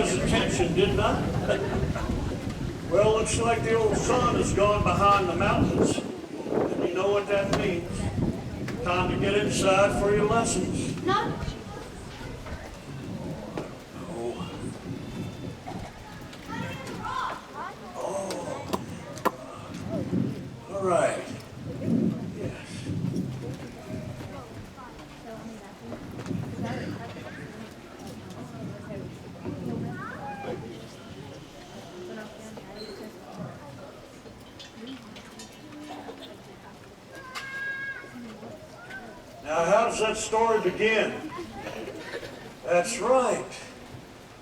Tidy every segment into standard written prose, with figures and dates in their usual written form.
his attention, didn't I? Well, looks like the old sun has gone behind the mountains. And you know what that means. Time to get inside for your lessons. Not. Oh. Oh. All right. Yes. Now, how does that story begin? That's right.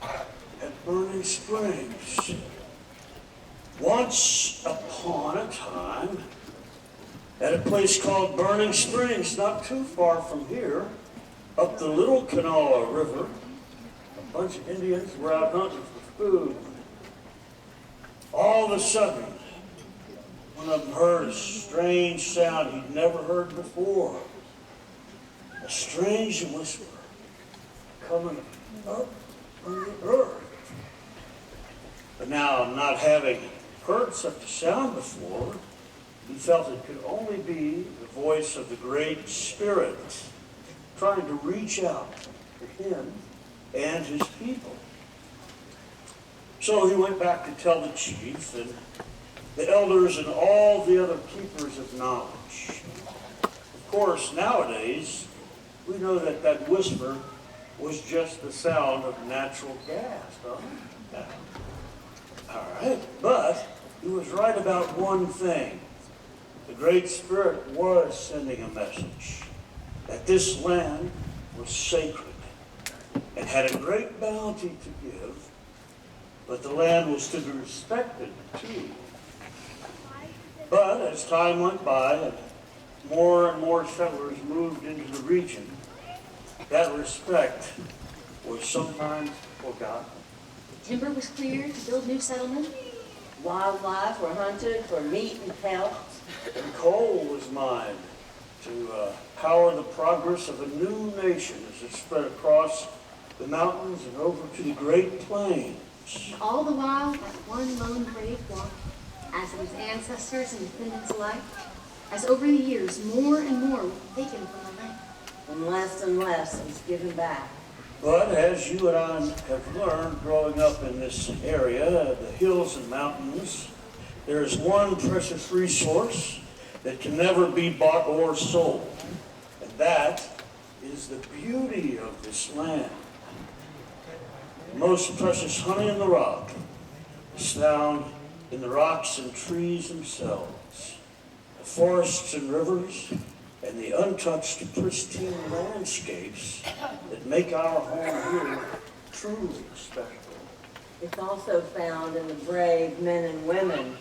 At Burning Springs. Once upon a time, at a place called Burning Springs, not too far from here, up the Little Kanawha River, a bunch of Indians were out hunting for food. All of a sudden, one of them heard a strange sound he'd never heard before. A strange whisper coming up from the earth. But now, not having heard such a sound before, he felt it could only be the voice of the Great Spirit trying to reach out to him and his people. So he went back to tell the chief and the elders and all the other keepers of knowledge. Of course, nowadays, we know that that whisper was just the sound of natural gas, don't we? All right, but he was right about one thing. The Great Spirit was sending a message that this land was sacred and had a great bounty to give, but the land was to be respected too. But as time went by and more settlers moved into the region, that respect was sometimes forgotten. Timber was cleared to build new settlement. Wildlife were hunted for meat and pelts. And coal was mined to power the progress of a new nation as it spread across the mountains and over to the Great Plains. All the while, that one lone brave walked, as did his ancestors and descendants alike, as over the years more and more was taken from the land. And less was given back. But as you and I have learned growing up in this area, the hills and mountains, there is one precious resource that can never be bought or sold. And that is the beauty of this land. The most precious honey in the rock is found in the rocks and trees themselves, the forests and rivers, and the untouched, pristine landscapes that make our home here truly special. It's also found in the brave men and women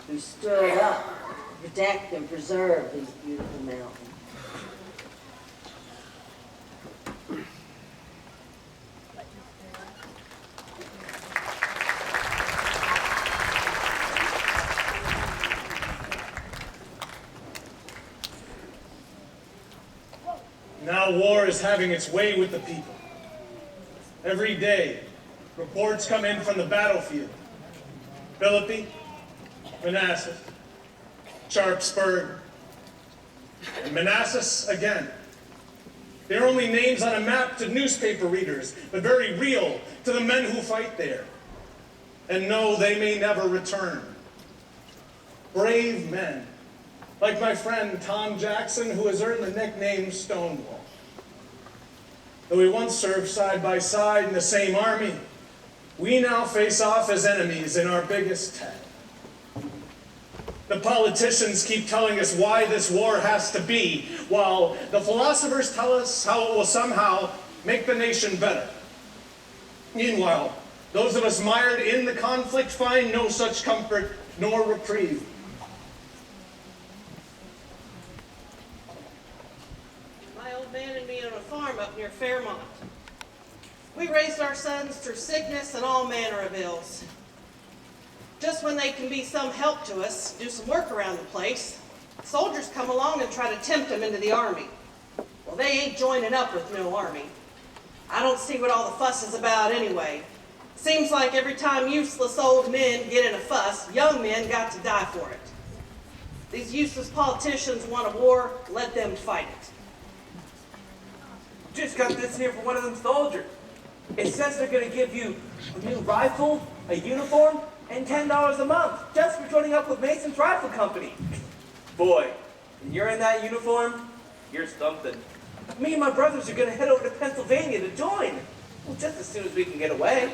who stood up to protect and preserve these beautiful mountains. Now war is having its way with the people. Every day, reports come in from the battlefield. Philippi, Manassas, Sharpsburg, and Manassas again. They're only names on a map to newspaper readers, but very real to the men who fight there. And know they may never return. Brave men, like my friend Tom Jackson, who has earned the nickname Stonewall. Though we once served side by side in the same army, we now face off as enemies in our biggest test. The politicians keep telling us why this war has to be, while the philosophers tell us how it will somehow make the nation better. Meanwhile, those of us mired in the conflict find no such comfort nor reprieve. My old man and me on a farm up near Fairmont. We raised our sons through sickness and all manner of ills. Just when they can be some help to us, do some work around the place, soldiers come along and try to tempt them into the army. Well, they ain't joining up with no army. I don't see what all the fuss is about anyway. Seems like every time useless old men get in a fuss, young men got to die for it. These useless politicians want a war, let them fight it. Just got this here from one of them soldiers. It says they're gonna give you a new rifle, a uniform, and $10 a month just for joining up with Mason's Rifle Company. Boy, when you're in that uniform, you're something. Me and my brothers are gonna head over to Pennsylvania to join. Well, just as soon as we can get away.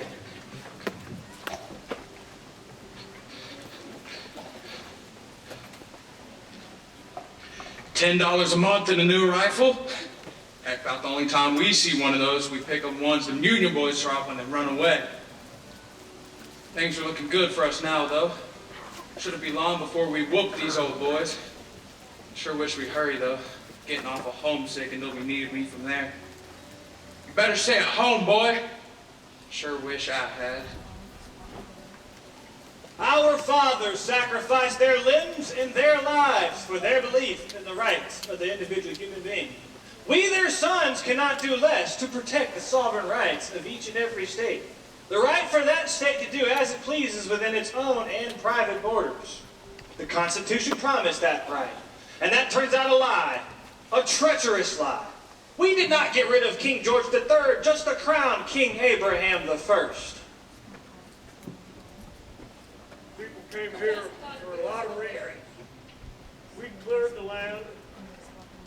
$10 a month and a new rifle? Heck, about the only time we see one of those, we pick up ones the Union boys drop when they run away. Things are looking good for us now, though. Shouldn't be long before we whoop these old boys. Sure wish we'd hurry, though. Getting awful homesick and nobody needed me from there. You better stay at home, boy. Sure wish I had. Our fathers sacrificed their limbs and their lives for their belief in the rights of the individual human being. We, their sons, cannot do less to protect the sovereign rights of each and every state. The right for that state to do as it pleases within its own and private borders. The Constitution promised that right, and that turns out a lie, a treacherous lie. We did not get rid of King George III just to crown King Abraham I. People came here for a lot of reasons. We cleared the land,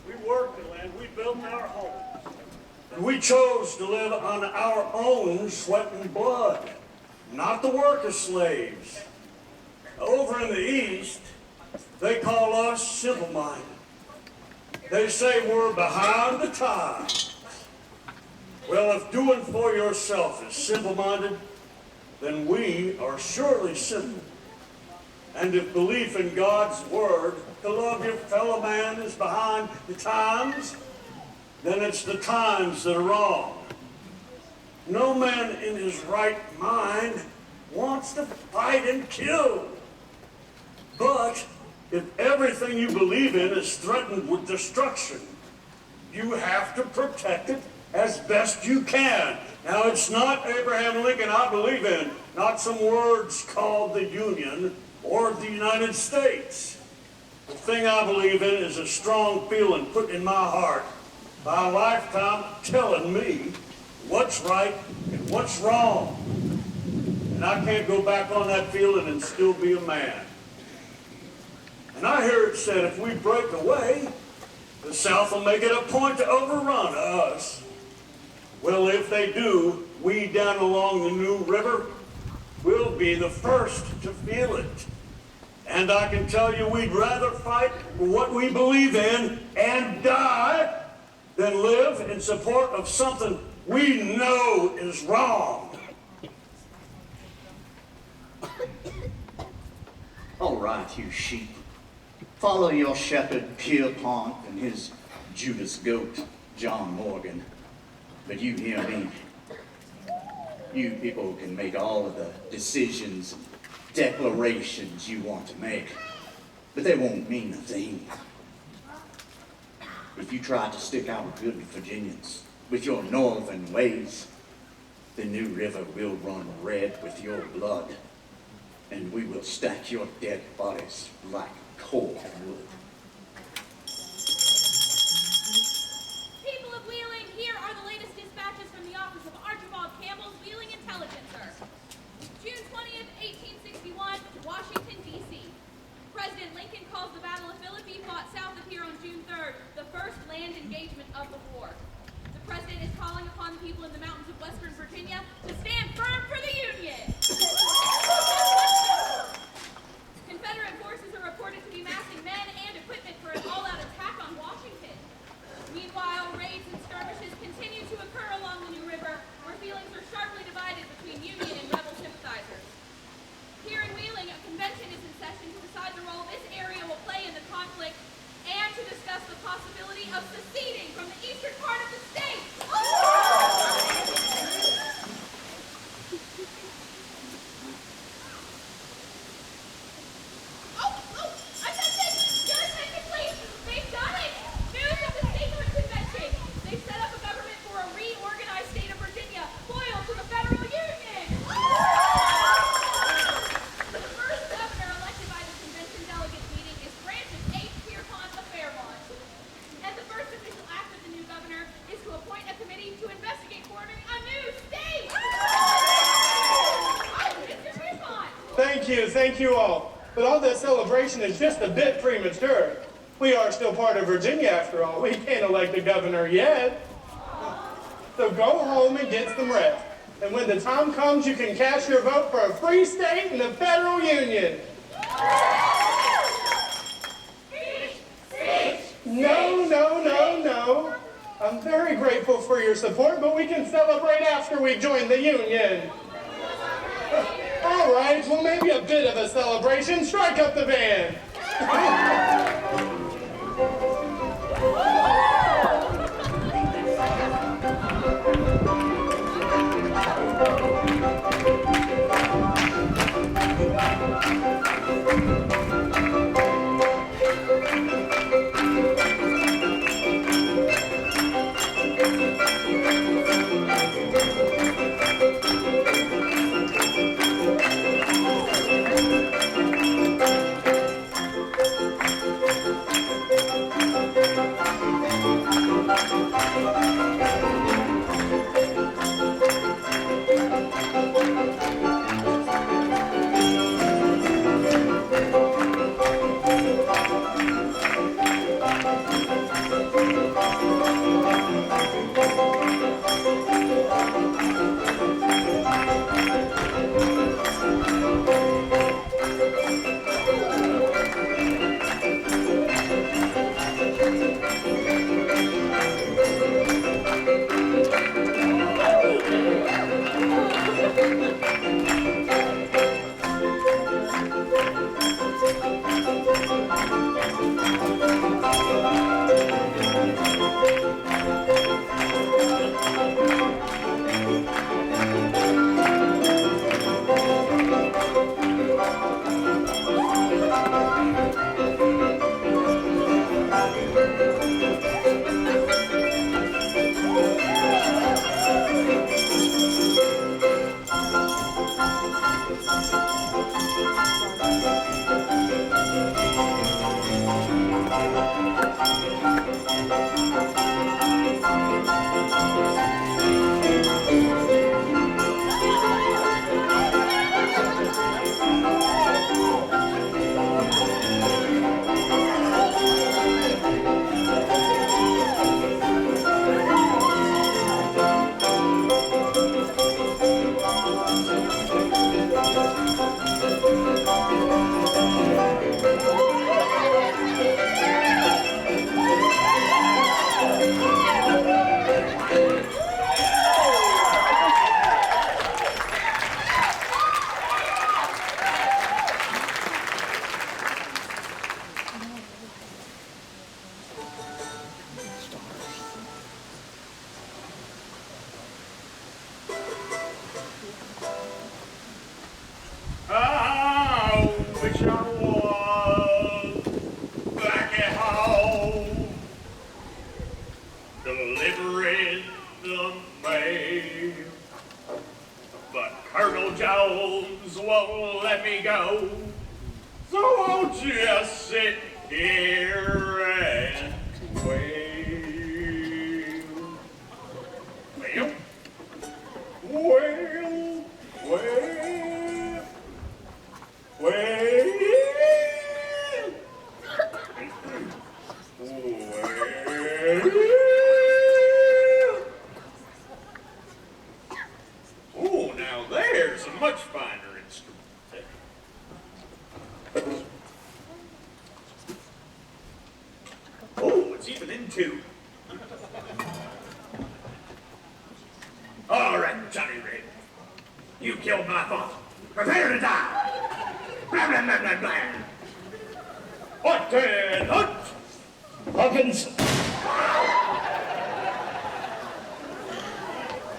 we worked the land, we built our homes. And we chose to live on our own sweat and blood, not the work of slaves. Over in the East, they call us simple-minded. They say we're behind the times. Well, if doing for yourself is simple-minded, then we are surely simple. And if belief in God's word to love your fellow man is behind the times, then it's the times that are wrong. No man in his right mind wants to fight and kill. But if everything you believe in is threatened with destruction, you have to protect it as best you can. Now, it's not Abraham Lincoln I believe in, not some words called the Union or the United States. The thing I believe in is a strong feeling put in my heart by a lifetime telling me what's right and what's wrong. And I can't go back on that feeling and still be a man. And I hear it said if we break away, the South will make it a point to overrun us. Well, if they do, we down along the New River will be the first to feel it. And I can tell you we'd rather fight for what we believe in and die than live in support of something we know is wrong. All right, you sheep. Follow your shepherd Pierpont and his Judas goat, John Morgan. But you hear me. You people can make all of the decisions and declarations you want to make, but they won't mean a thing. If you try to stick out good Virginians with your northern ways, the New River will run red with your blood, and we will stack your dead bodies like cold wood. People of Wheeling, here are the latest dispatches from the office of Archibald Campbell's Wheeling Intelligencer. June 20th, 1861, Washington, D.C. President Lincoln calls the Battle of Philippi, fought south of here on June 3rd, the first land engagement of the war. The President is calling upon the people in the mountains of Western Virginia to stand firm for the Union. Confederate forces are reported to be massing men and equipment for an all-out attack on Washington. Meanwhile, raids and skirmishes continue to occur along the New River, where feelings are sharply divided between Union and rebel sympathizers. Here in Wheeling, a convention is in session to decide the role this area will play in the conflict and to discuss the possibility of seceding from the eastern part of the state. Attention! Your attention, please! They've done it! News of the statehood convention! They've set up a government for a reorganized state of Virginia, loyal to the federal union! thank you all. But all this celebration is just a bit premature. We are still part of Virginia after all. We can't elect a governor yet. So go home and get some rest. And when the time comes, you can cast your vote for a free state in the federal union. No, no, no, no. I'm very grateful for your support, but we can celebrate after we join the union. All right, well, maybe a bit of a celebration. Strike up the band.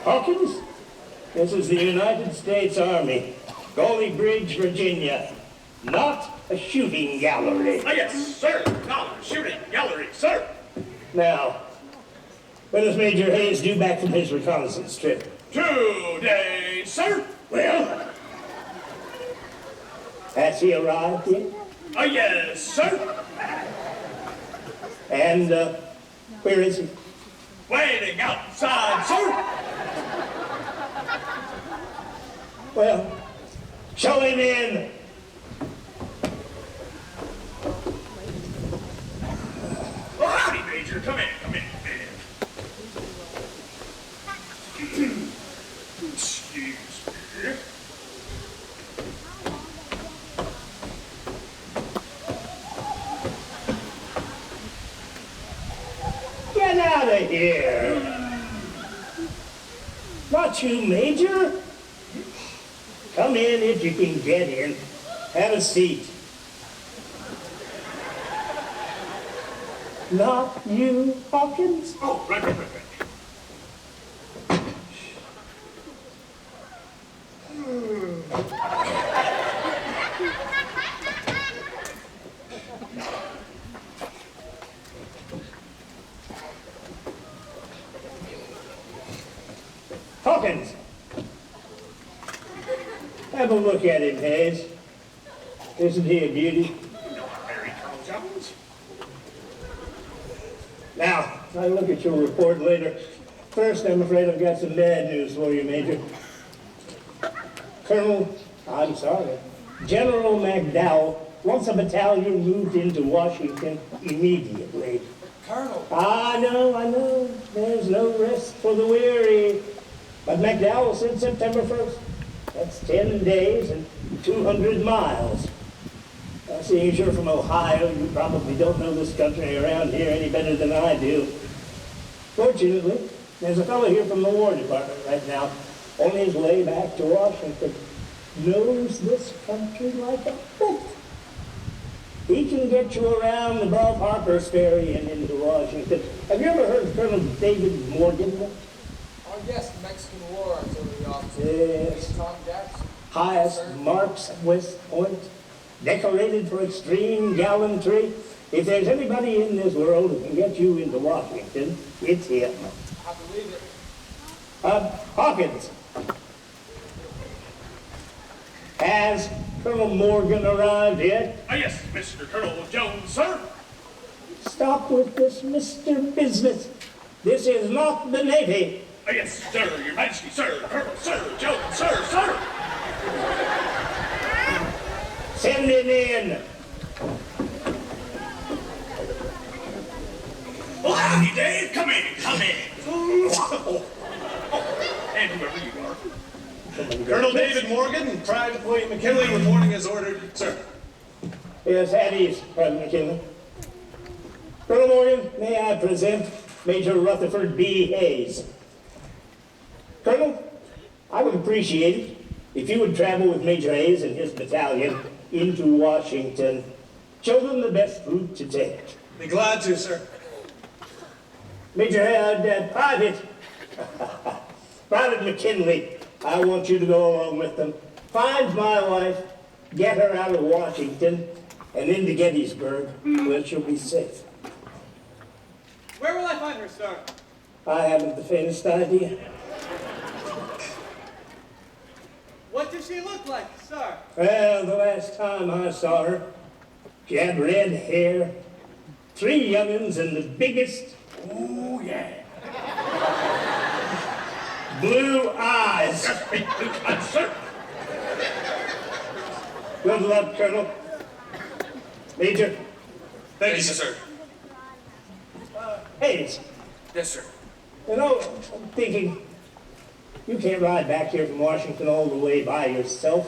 Hawkins, this is the United States Army, Gully Bridge, Virginia. Not a shooting gallery. Ah, yes, sir. Not a shooting gallery, sir. Now, when is Major Hayes due back from his reconnaissance trip? 2 days, sir. Well, has he arrived yet? Yes, sir. And where is he? Waiting outside, sir. Well, show him in. come in. Excuse me. Get out of here. Not you, Major. Come in if you can get in. Have a seat. Not you, Hawkins? Oh, right. Hawkins! Have a look at him, Hayes. Isn't he a beauty? You know I married Colonel Jones. Now, I'll look at your report later. First, I'm afraid I've got some bad news for you, Major. General McDowell wants a battalion moved into Washington immediately. Colonel. I know. There's no rest for the weary. But McDowell said September 1st. That's 10 days and 200 miles. Seeing as you're from Ohio, you probably don't know this country around here any better than I do. Fortunately, there's a fellow here from the War Department right now, on his way back to Washington. Knows this country like a book. He can get you around above Harper's Ferry and into Washington. Have you ever heard of Colonel David Morgan? Oh, yes, the Mexican War Artillery officer. Yes. Tom Jackson. Highest marks at West Point, decorated for extreme gallantry. If there's anybody in this world who can get you into Washington, it's him. I believe it. Hawkins. Has Colonel Morgan arrived yet? Yes, Mr. Colonel Jones, sir. Stop with this Mr. Business. This is not the Navy. Yes, sir, Your Majesty, sir, Colonel, sir, Jones, sir. Send him in. Well, howdy, Dave. Come in. And whoever you are. Colonel David Morgan, Private William McKinley, reporting as ordered, sir. Yes, at ease, Private McKinley. Colonel Morgan, may I present Major Rutherford B. Hayes. Colonel, I would appreciate it if you would travel with Major Hayes and his battalion into Washington. Show them the best route to take. Be glad to, sir. Major Private McKinley, I want you to go along with them. Find my wife, get her out of Washington, and into Gettysburg, where she'll be safe. Where will I find her, sir? I haven't the faintest idea. What does she look like, sir? Well, the last time I saw her, she had red hair, 3 young'uns, and the biggest, Oh, yeah. blue eyes. Just be blue eyes, sir. Good luck, Colonel. Major. Thank you, sir. Hayes, Yes, sir. you know, I'm thinking, you can't ride back here from Washington all the way by yourself.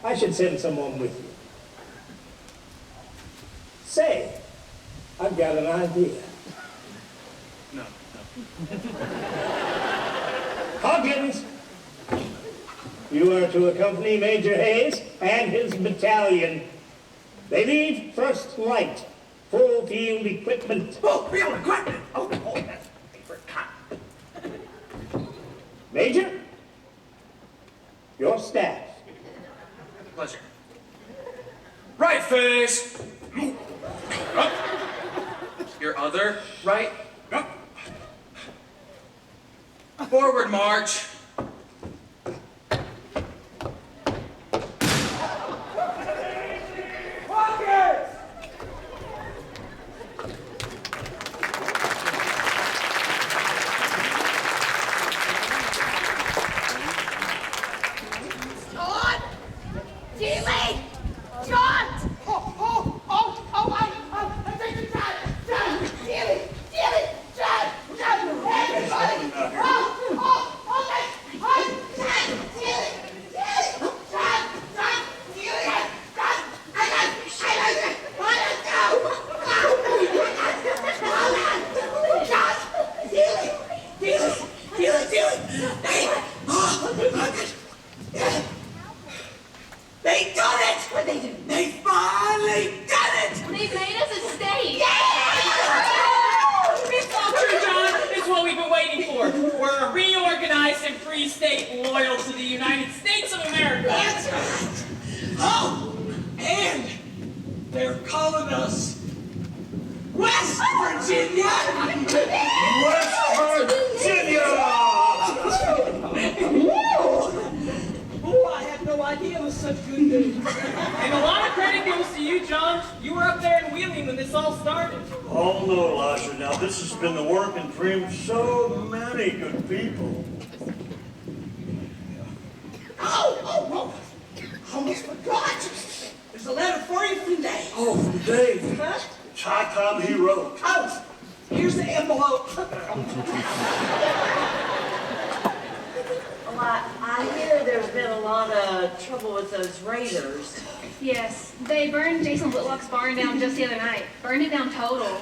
I should send someone with you. Say, I've got an idea. No. Hawkins, you are to accompany Major Hayes and his battalion. They leave first light, full field equipment. Oh, field equipment. Oh, that's my favorite kind. Major, your staff. Pleasure. Right face. Up. Your other right. Up. Forward march. John! Dealey! John! I think it's Dealey! loyal to the United States of America. That's right. Oh, and they're calling us West Virginia. West Virginia! Oh, I had no idea it was such good news. And a lot of credit goes to you, John. You were up there in Wheeling when this all started. Oh no, Lasher, now this has been the work and dream of so many good people. Oh, almost forgot. There's a letter for you from Dave. Oh, from Dave. Huh? It's high time he wrote. Oh, here's the envelope. Well, I hear there's been a lot of trouble with those raiders. Yes, they burned Jason Whitlock's barn down just the other night. Burned it down total.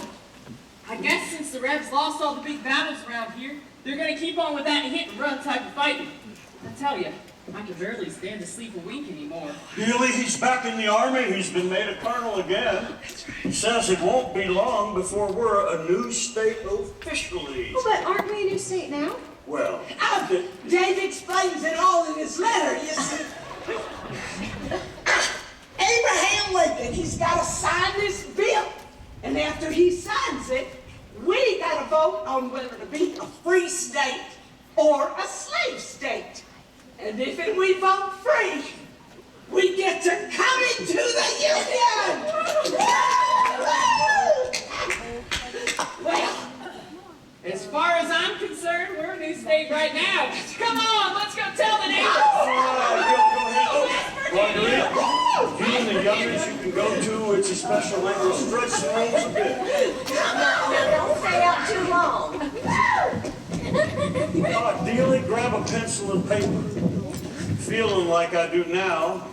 I guess since the Rebs lost all the big battles around here, they're gonna keep on with that hit and run type of fighting. I tell you, I can barely stand to sleep a wink anymore. Really, he's back in the army. He's been made a colonel again. He says it won't be long before we're a new state officially. Oh, but aren't we a new state now? Well, Dave explains it all in his letter, you see. Abraham Lincoln, he's got to sign this bill. And after he signs it, we got to vote on whether to be a free state or a slave state. And if we vote free, we get to come into the Union! Well, as far as I'm concerned, we're a new state right now. Come on, let's go tell the neighbors. You and the youngest you can go to, it's a special labor stretch the rules a bit. Now, don't stay out too long. Dealey, grab a pencil and paper. Feeling like I do now,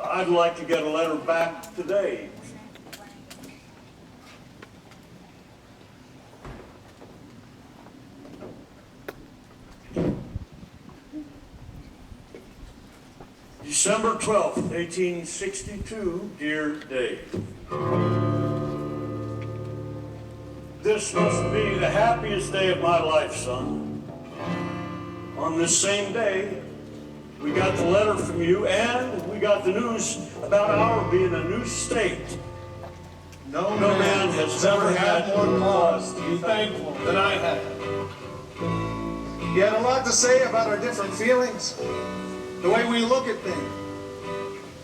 I'd like to get a letter back today. December 12th, 1862, dear Dave. This must be the happiest day of my life, son. On this same day, we got the letter from you and we got the news about our being a new state. No man has ever had more cause to be thankful than I had. He had a lot to say about our different feelings, the way we look at things.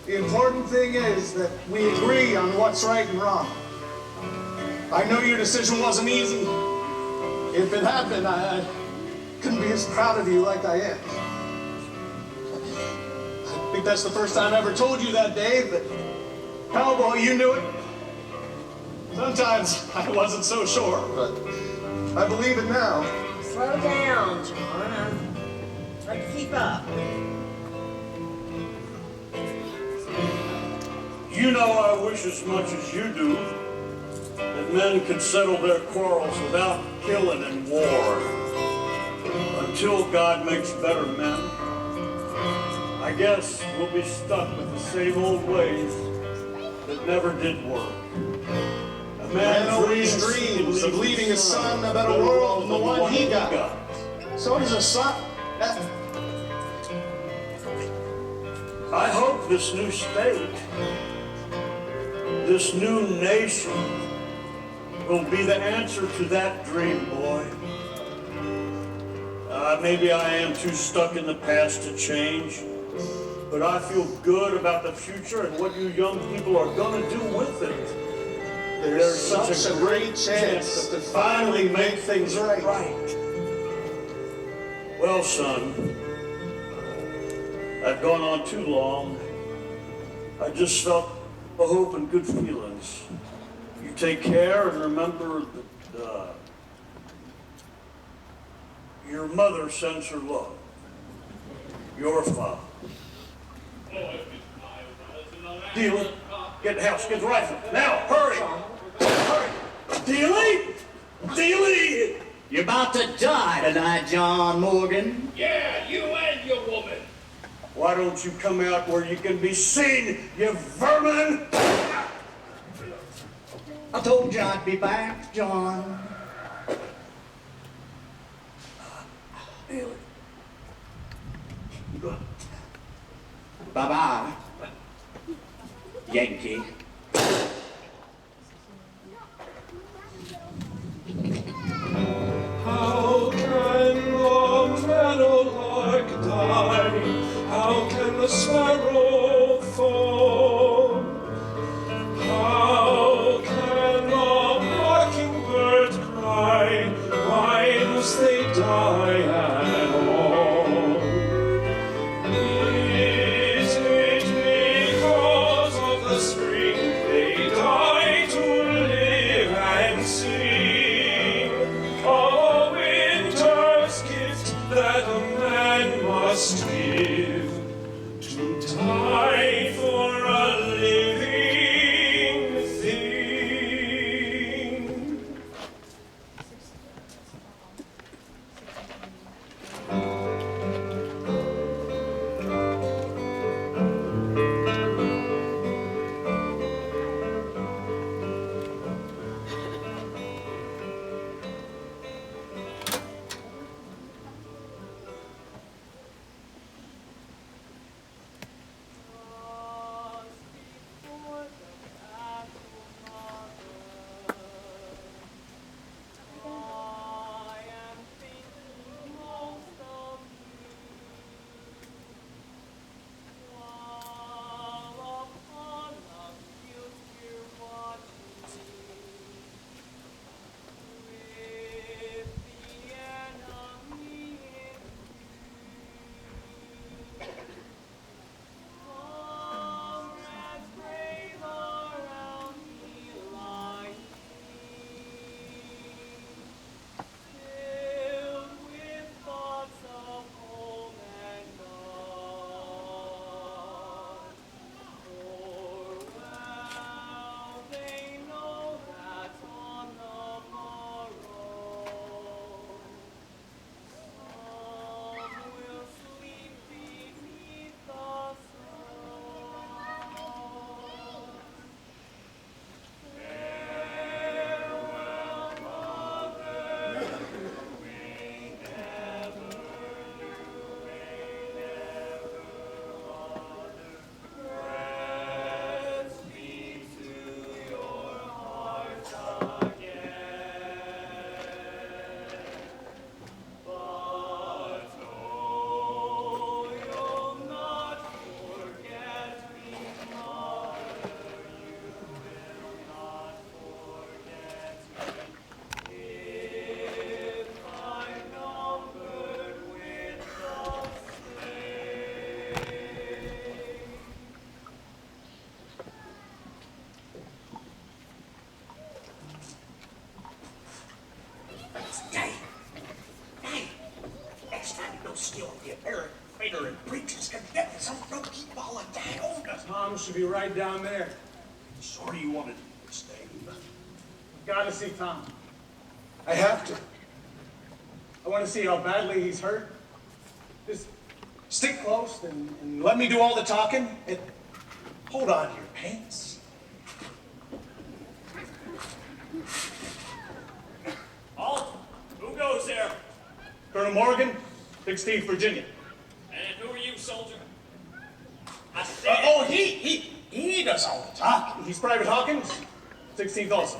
The important thing is that we agree on what's right and wrong. I know your decision wasn't easy. If it happened, I couldn't be as proud of you like I am. I think that's the first time I ever told you that, Dave, but cowboy, you knew it. Sometimes I wasn't so sure, but I believe it now. Slow down, John. I'm trying to keep up. You know I wish as much as you do that men could settle their quarrels without killing in war. Until God makes better men, I guess we'll be stuck with the same old ways that never did work. A man always dreams of leaving his son a better world than the one he got. So does a son. I hope this new state, this new nation, will be the answer to that dream, boy. Maybe I am too stuck in the past to change, but I feel good about the future and what you young people are going to do with it. There's such a great chance to finally make things right. Well, son, I've gone on too long. I just felt a hope and good feelings. You take care and remember that your mother sends her love. Your father. Dealey, get the house, get the rifle. Now, hurry! Hurry! Dealey! Dealey! You're about to die tonight, John Morgan. Yeah, you and your woman. Why don't you come out where you can be seen, you vermin? I told you I'd be back, John. Bye-bye, Yankee. How can the meadowlark die? How can the sparrow fall? How can the mockingbird cry? Why must they die at all? Is it because of the spring they die to live and sing? A winter's gift that a man must give to die for a living thing. Tom should be right down there. So where do you want to stay? Gotta see Tom. I have to. I want to see how badly he's hurt. Just stick close and let me do all the talking. And hold on to your pants. Halt! Who goes there? Colonel Morgan, 16th Virginia. And who are you, soldier? I said... He does all the talking. He's Private Hawkins, 16th also.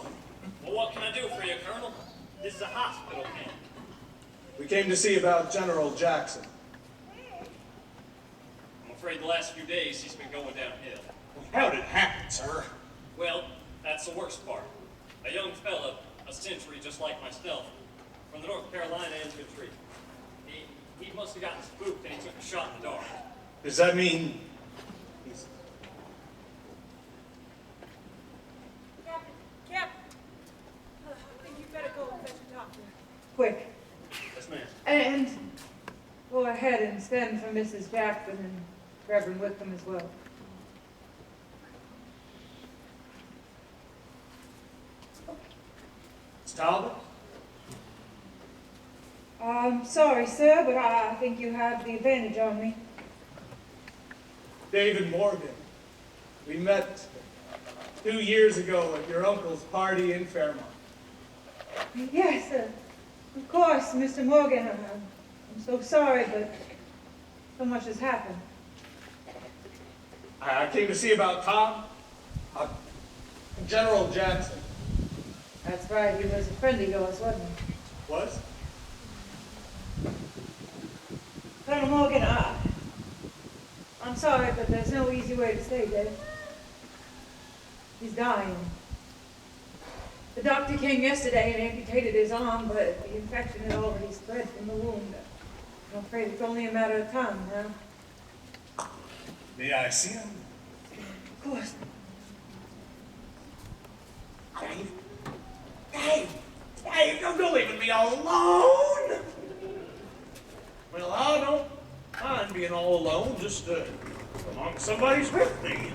Well, what can I do for you, Colonel? This is a hospital camp. We came to see about General Jackson. I'm afraid the last few days he's been going downhill. How did it happen, sir? Well, that's the worst part. A young fella, a sentry just like myself, from the North Carolina infantry. He must have gotten spooked and he took a shot in the dark. Does that mean he's... Captain, I think you better go and fetch a doctor. Quick. Yes, ma'am. And go ahead and send for Mrs. Jackson and Reverend Wickham as well. Miss Talbot? Sorry, sir, but I think you have the advantage on me. David Morgan. We met 2 years ago at your uncle's party in Fairmont. Yes, of course, Mr. Morgan. I'm so sorry, but So much has happened. I came to see about Tom. General Jackson. That's right, he was a friend of yours, wasn't he? Was? Colonel Morgan, I'm sorry, but there's no easy way to say this. He's dying. The doctor came yesterday and amputated his arm, but the infection had already spread from the wound. I'm afraid it's only a matter of time now. May I see him? Of course. Dave, don't leave me all alone. Well, I don't mind being all alone, just as long as somebody's with me.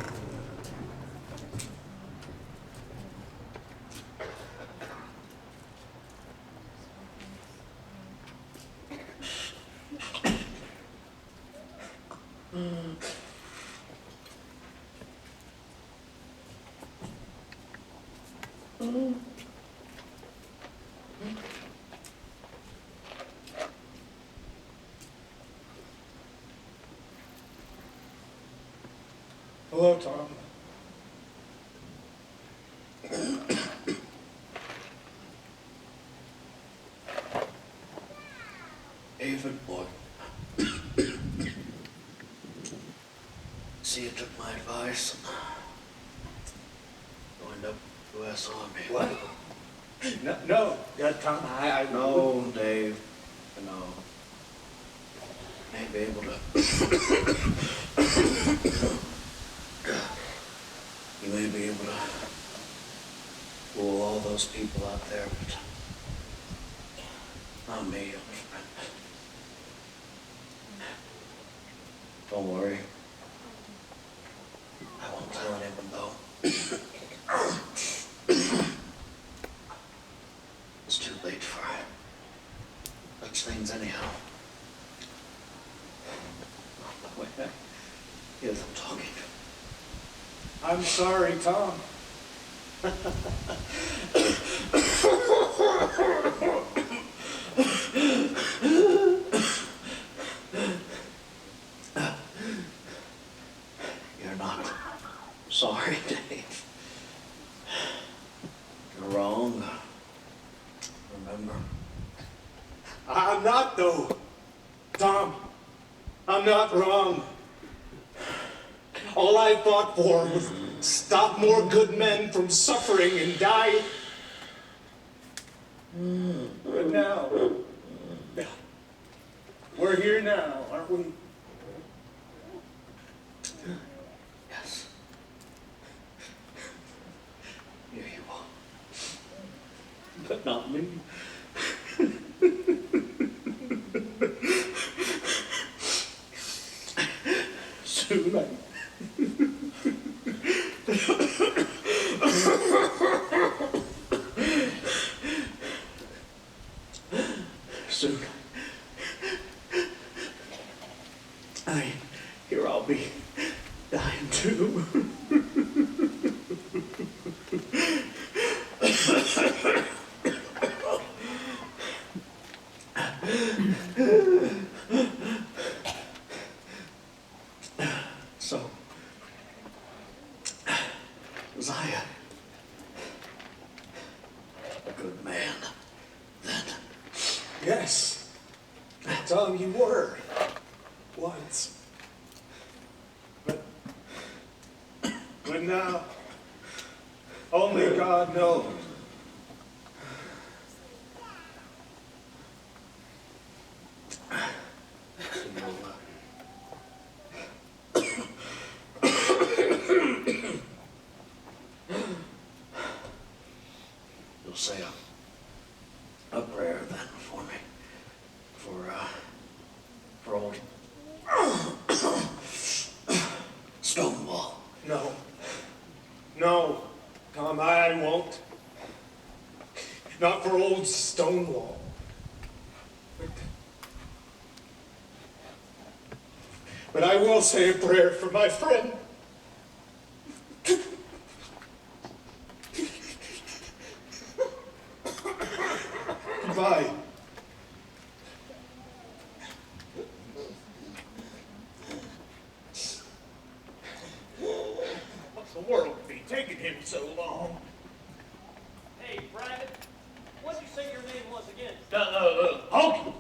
Hello, Tom. David, boy. See, you took my advice and joined up with the U.S. Army. What? No. Yeah, Tom, I No, Dave. No. May be able to. You may be able to fool all those people out there, but not me. Don't worry. I won't tell anyone, though. It's too late for such things anyhow. Wait, yes, I'm talking. I'm sorry, Tom. You're not sorry, Dave. You're wrong. Remember? I'm not, though. Tom, I'm not wrong. All I fought for was stop more good men from suffering and dying. But now, we're here now, aren't we? Yes. Here you are. But not me. Soon Soon. Here I'll be dying too. So, was I a good man then? Yes. Tom, you were. Once. But now, only God knows. You'll say a prayer then for me, for old Stonewall. No, Tom, I won't. Not for old Stonewall. But I will say a prayer for my friend. Goodbye. What'd you say your name was again? Hawkins.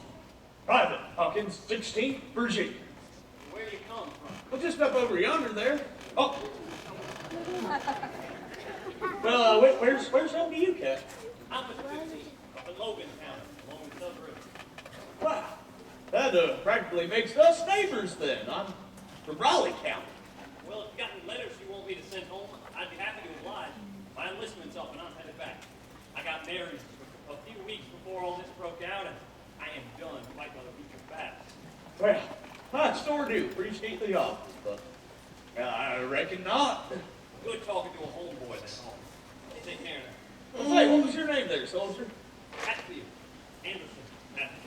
Private Hawkins, 16th Virginia. Where you come from? Well, just up over yonder there. Oh. Well, where's home to you, Cat? I'm with the 15th, up in Logan County, along the Southern River. Wow. That practically makes us neighbors then. I'm from Raleigh County. Well, if you got any letters you want me to send home, I'd be happy to oblige. My enlistment's up and I'm headed back. I got married a few weeks before all this broke out, and I am done quite by the week of fast. Well, I sure do appreciate the offer, but I reckon not. Good talking to a homeboy that's home. Take care now. Well, say, what was your name there, soldier? Hatfield. Anderson. Hatfield.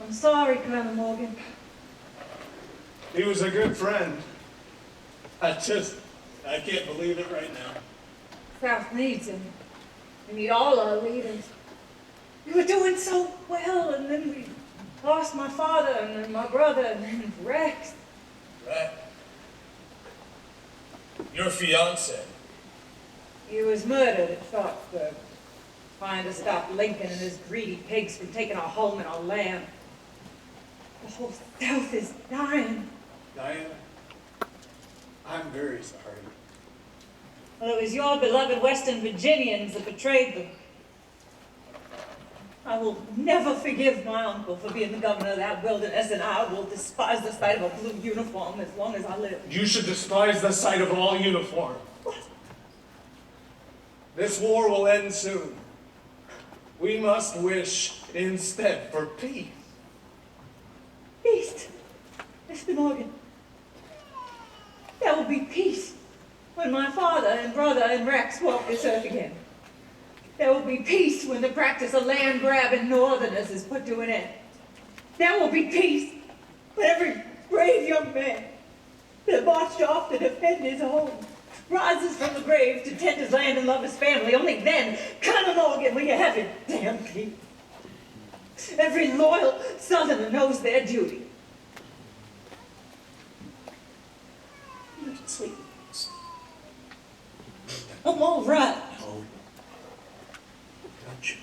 I'm sorry, Colonel Morgan. He was a good friend. I can't believe it right now. South needs him. We need all our leaders. We were doing so well, and then we lost my father, and then my brother, and then Rex. Right. Your fiance. He was murdered at Sharpsburg, trying to stop Lincoln and his greedy pigs from taking our home and our land. The whole South is dying. Diana, I'm very sorry. Well, it was your beloved Western Virginians that betrayed them. I will never forgive my uncle for being the governor of that wilderness, and I will despise the sight of a blue uniform as long as I live. You should despise the sight of all uniform. This war will end soon. We must wish instead for peace. Peace, Mr. Morgan. There will be peace when my father and brother and Rex walk this earth again. There will be peace when the practice of land grab in northerners is put to an end. There will be peace when every brave young man that marched off to defend his home rises from the grave to tend his land and love his family. Only then, Colonel Morgan, will you have your damn peace. Every loyal Southerner knows their duty. You can sleep. I'm all right. Oh. Gotcha.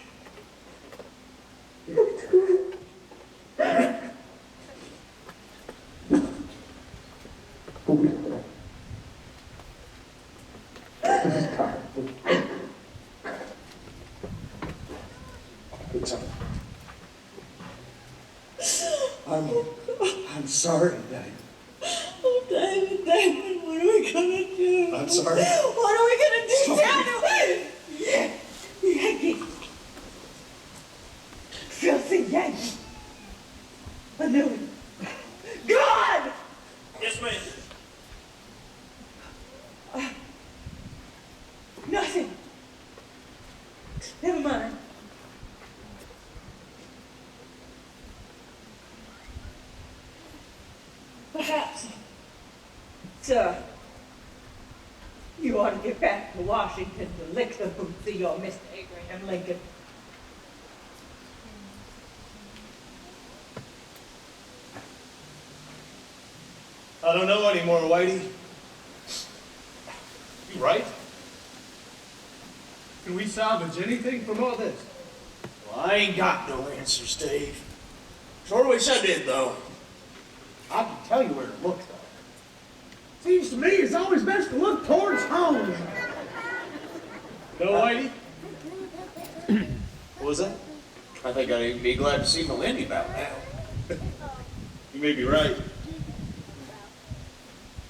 I'm sorry, Diane. Oh, David, what are we gonna do? I'm sorry. What are we gonna do, David? Yeah, Yankee. Filthy Yankee. I knew it. God! Yes, ma'am. Nothing. Never mind. Perhaps, sir, you ought to get back to Washington to lick the boots of your Mr. Abraham Lincoln. I don't know anymore, Whitey. You right? Can we salvage anything from all this? Well, I ain't got no answers, Dave. Sure wish I did, though. I can tell you where to look, though. Seems to me it's always best to look towards home. No, Whitey? What was that? I think I'd be glad to see Melindy about now. You may be right.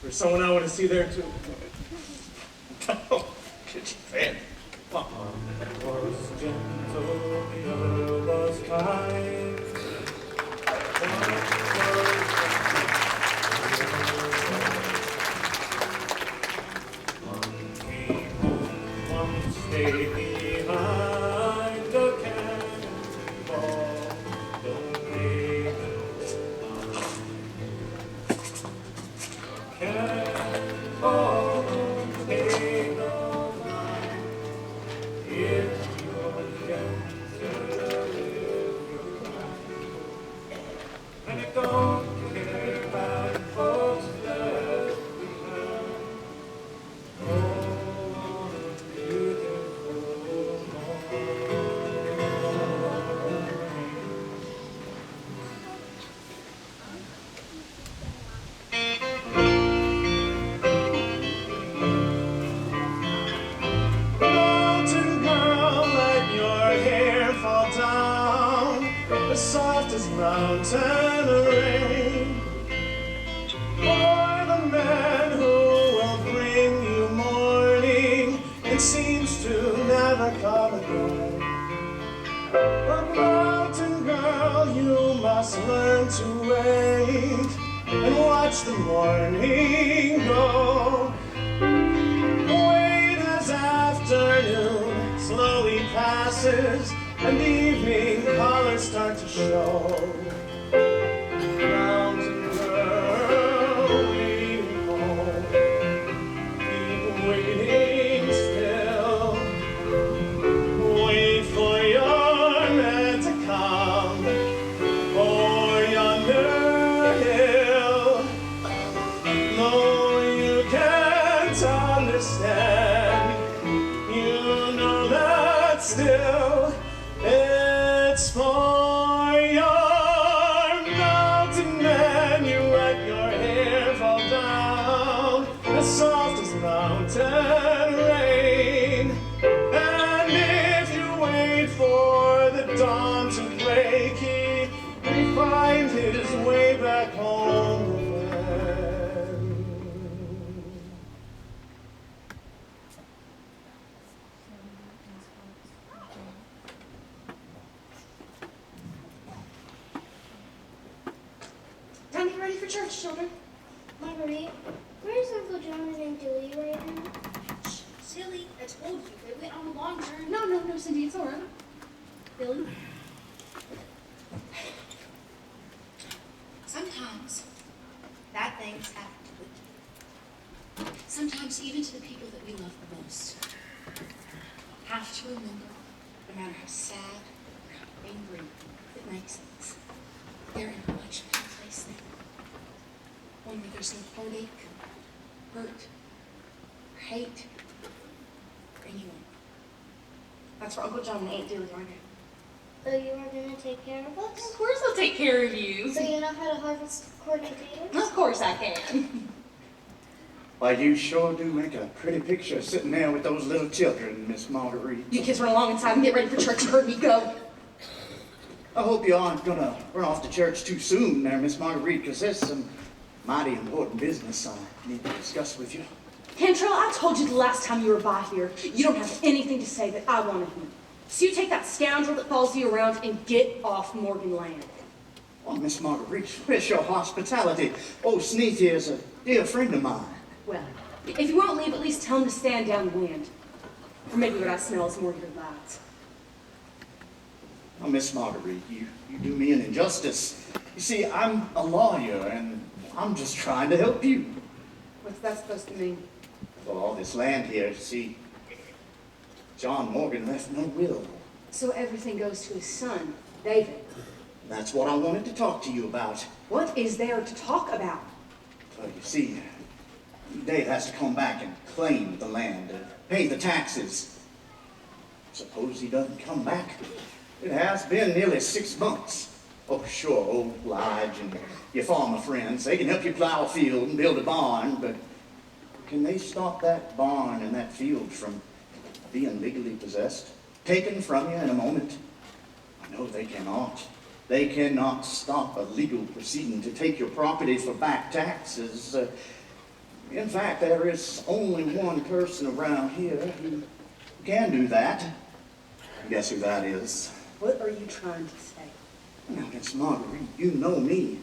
There's someone I want to see there, too. Oh, get your fan. Was gentle, the other was kind. One came home, one stayed behind. The cannonball don't leave. Cannonball don't take no mind. as soft as mountain rain. For the man who will bring you morning, it seems to never come again. But mountain girl, you must learn to wait and watch the morning go. Wait as afternoon slowly passes and evening colors start to show. Mountain girl, waiting home, keep waiting still. Wait for your man to come, for yonder hill. Though you can't understand, you know that still it's for your mountain man. You let your hair fall down as soft as mountain rain. And if you wait for the dawn to break, he may find his way back home again. Time to get ready for church, children. Marguerite, where's Uncle John and Aunt Dilly right now? Shh, silly. I told you. They went on a long journey. No, Cindy, it's all right. Billy? Sometimes bad things happen to good people. Sometimes even to the people that we love the most. Have to remember, no matter how sad or how angry it makes us, they're in a much better place now. One where there's no heartache, hurt, or hate, or anyone. That's for Uncle John and Aunt Dilly, aren't it? So you are gonna take care of us? Of course I'll take care of you. So you know how to harvest corn and potatoes? Of course I can. Why, you sure do make a pretty picture sitting there with those little children, Miss Marguerite. You kids run along inside and get ready for church. You heard me go. I hope you aren't gonna run off to church too soon there, Miss Marguerite, because there's some mighty important business I need to discuss with you. Cantrell, I told you the last time you were by here, you don't have anything to say that I want to hear. So you take that scoundrel that follows you around and get off Morgan Land. Oh, Miss Marguerite, where's your hospitality? Oh, Sneath here is a dear friend of mine. Well, if you won't leave, at least tell him to stand downwind. Or maybe what I smell is more of your lies. Oh, Miss Marguerite, you do me an injustice. You see, I'm a lawyer, and I'm just trying to help you. What's that supposed to mean? Well, all this land here, see, John Morgan left no will. So everything goes to his son, David. That's what I wanted to talk to you about. What is there to talk about? Well, you see, Dave has to come back and claim the land, pay the taxes. Suppose he doesn't come back. It has been nearly 6 months. Oh, sure, old Lige and your farmer friends, they can help you plow a field and build a barn, but can they stop that barn and that field from being legally possessed? Taken from you in a moment? No, they cannot. They cannot stop a legal proceeding to take your property for back taxes. In fact, there is only one person around here who can do that. Guess who that is? What are you trying to say? Now, Miss Marguerite, you know me.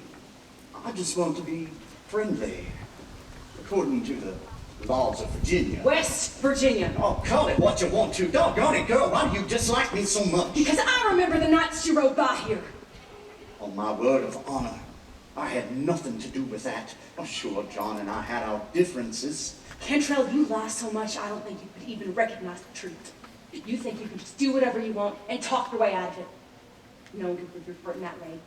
I just want to be friendly, according to the laws of Virginia. West Virginia. Oh, call it what you want to. Doggone it, girl, why do you dislike me so much? Because I remember the nights you rode by here. On my word of honor, I had nothing to do with that. Oh, sure, John and I had our differences. Cantrell, you lie so much I don't think you could even recognize the truth. You think you can just do whatever you want and talk your way out of it. No one could prove your part in that way.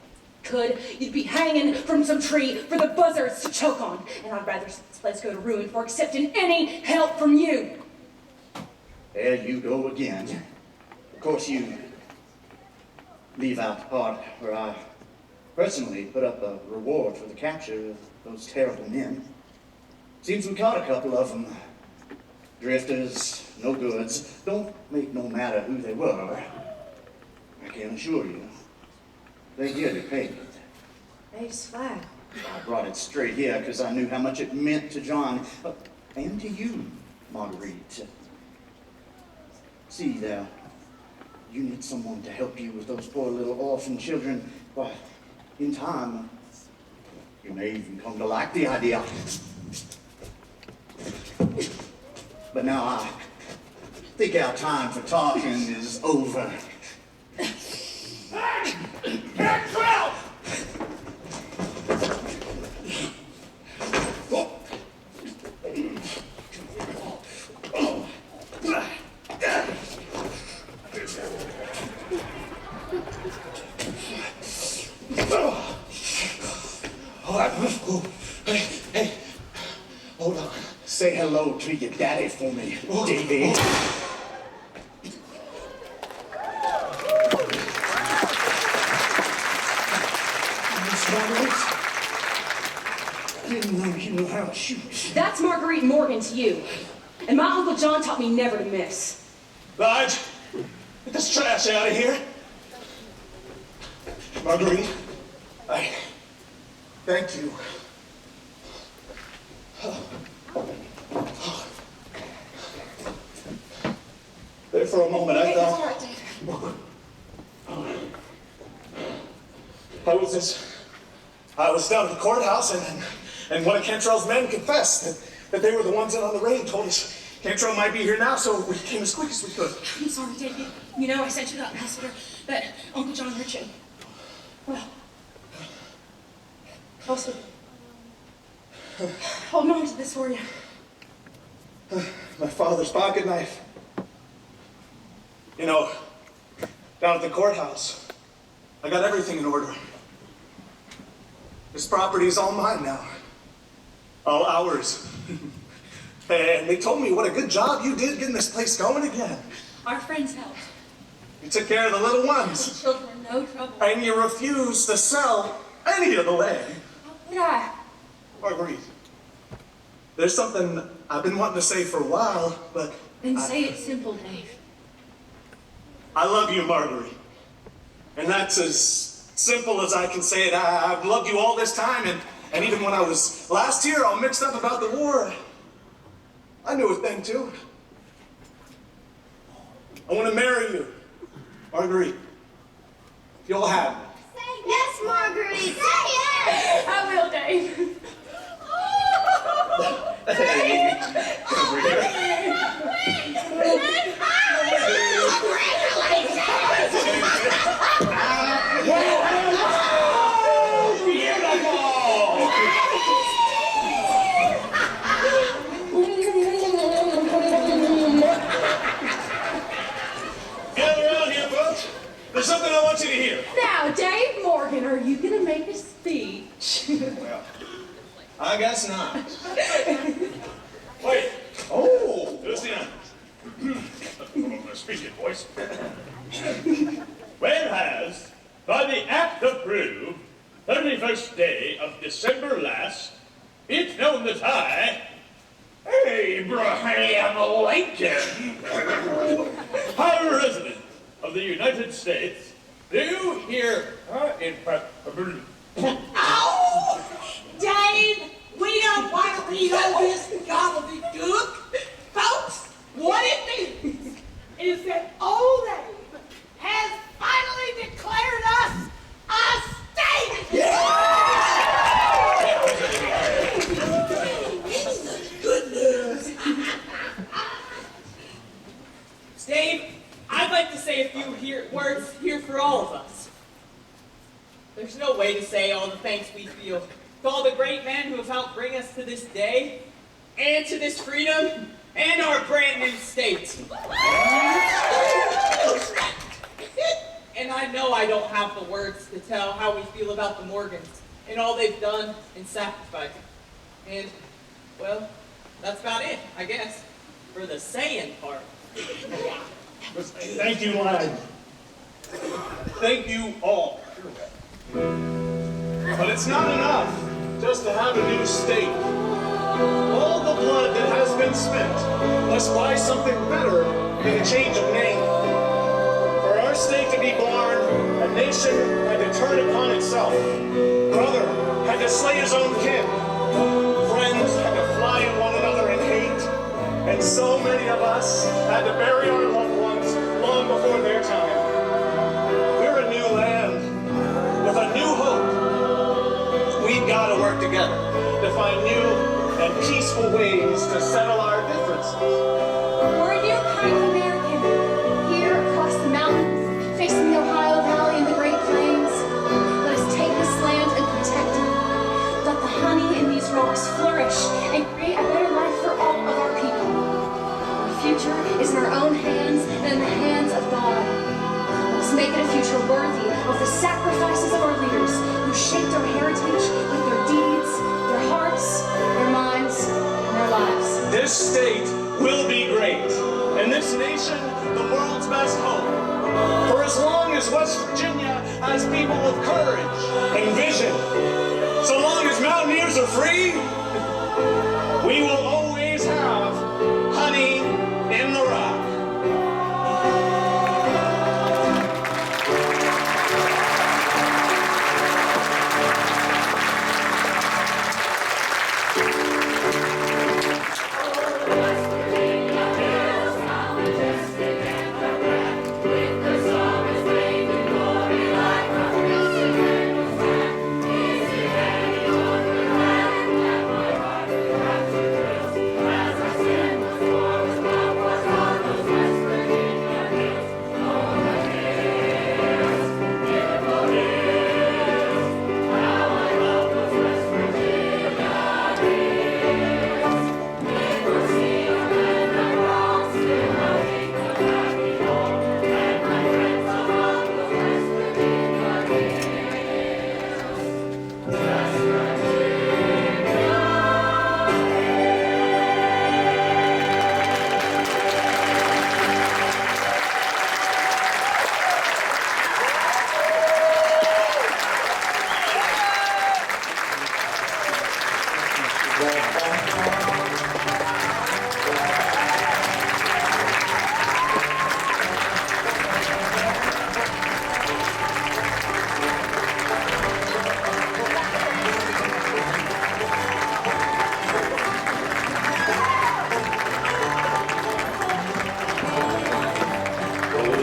Could, you'd be hanging from some tree for the buzzards to choke on. And I'd rather see this place go to ruin before accepting any help from you. There you go again. Of course, you leave out the part where I personally put up a reward for the capture of those terrible men. Seems we caught a couple of them. Drifters, no goods. Don't make no matter who they were. I can assure you, They're here to pay it. Dave's flag. I brought it straight here because I knew how much it meant to John, and to you, Marguerite. See there, you need someone to help you with those poor little orphan children. Why, in time, you may even come to like the idea. But now I think our time for talking is over. Hey, hold on. Say hello to your daddy for me, Davy. Miss Marguerite, I didn't know you knew how to shoot. That's Marguerite Morgan to you. And my Uncle John taught me never to miss. Lodge, get this trash out of here. Marguerite, I thank you. There for a moment, I thought. How was this? I was down at the courthouse, and one of Cantrell's men confessed that they were the ones in on the raid. Told us Cantrell might be here now, so we came as quick as we could. I'm sorry, Davy. You know, I sent you that messenger that Uncle John written. Well, also, holding on to this for you. My father's pocket knife. You know, down at the courthouse, I got everything in order. This property's all mine now. All ours. And they told me what a good job you did getting this place going again. Our friends helped. You took care of the little The ones. children in no trouble. And you refused to sell any of the land. Would I? Marguerite, there's something I've been wanting to say for a while, but Then say it simple, Dave. I love you, Marguerite. And that's as simple as I can say it. I've loved you all this time, and even when I was last here all mixed up about the war, I knew a thing too. I want to marry you, Marguerite. You'll have me. Yes, Marguerite, say it! I will, Dave. Gather around here, folks. There's something I want you to hear. Now, Dave Morgan, are you going to make a speech? Well, I guess not. Wait. Oh, Lucian. Speak it, voice. Whereas, by the act approved, 31st day of December last, it's known that I, Abraham Lincoln, high resident of the United States, do here in Oh! Dave, we don't want to read all this gobbledygook. Folks, what it means is that old Dave has finally declared us a state! Good news. Dave, I'd like to say a few words here for all of us. There's no way to say all the thanks we feel to all the great men who have helped bring us to this day, and to this freedom, and our brand new state. And I know I don't have the words to tell how we feel about the Morgans, and all they've done and sacrificed. And, well, that's about it, I guess, for the saying part. Thank you, lad. Thank you all. But it's not enough just to have a new state. All the blood that has been spent must buy something better than a change of name. For our state to be born, a nation, and to turn upon himself. Brother had to slay his own kin. Friends had to fly at one another in hate. And so many of us had to bury our loved ones long before their time. We're a new land with a new hope. We've got to work together to find new and peaceful ways to settle our differences. We're a new kind of American. Here across the mountains, facing the Ohio Valley and the Great Plains. Let us take this land and protect it. Let the honey in these rocks flourish and create a better life for all of our people. Our future is in our own hands and in the hands of God. Let's make it a future worthy of the sacrifices of our leaders who shaped our heritage with their deeds, their hearts, their minds, and their lives. This state will be great, and this nation the world's best home. For as long as West Virginia has people of courage and vision, so long as mountaineers are free, we will always have honey in the rock.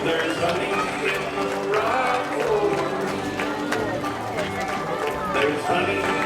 There's honey in the rock. There's honey